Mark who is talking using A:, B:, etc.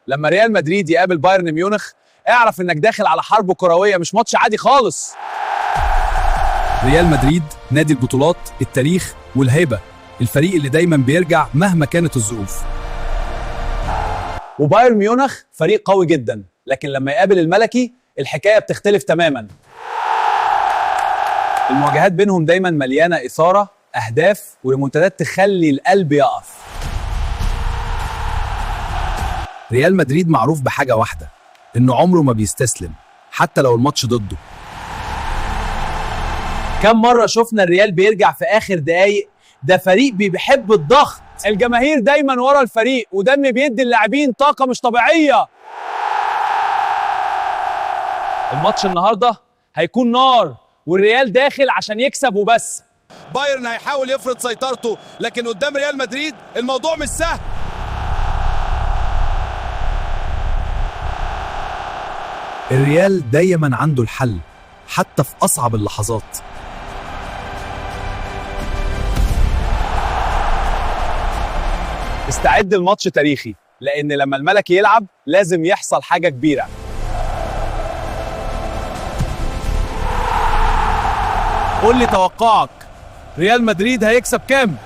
A: لما ريال مدريد يقابل بايرن ميونخ اعرف انك داخل على حرب كرويه، مش ماتش عادي خالص. ريال مدريد نادي البطولات، التاريخ والهيبه، الفريق اللي دايما بيرجع مهما كانت الظروف. وبايرن ميونخ فريق قوي جدا، لكن لما يقابل الملكي الحكايه بتختلف تماما. المواجهات بينهم دايما مليانه اثاره، اهداف وريمونتادات تخلي القلب يقف. ريال مدريد معروف بحاجه واحده، انه عمره ما بيستسلم حتى لو الماتش ضده. كم مره شفنا الريال بيرجع في اخر دقايق؟ ده فريق بيحب الضغط، الجماهير دايما ورا الفريق وده اللي بيدي اللاعبين طاقه مش طبيعيه. الماتش النهارده هيكون نار، والريال داخل عشان يكسب وبس.
B: بايرن هيحاول يفرض سيطرته، لكن قدام ريال مدريد الموضوع مش سهل.
A: الريال دايما عنده الحل حتى في أصعب اللحظات. استعد الماتش تاريخي، لأن لما الملكي يلعب لازم يحصل حاجة كبيرة.
B: قول لي توقعك، ريال مدريد هيكسب كام؟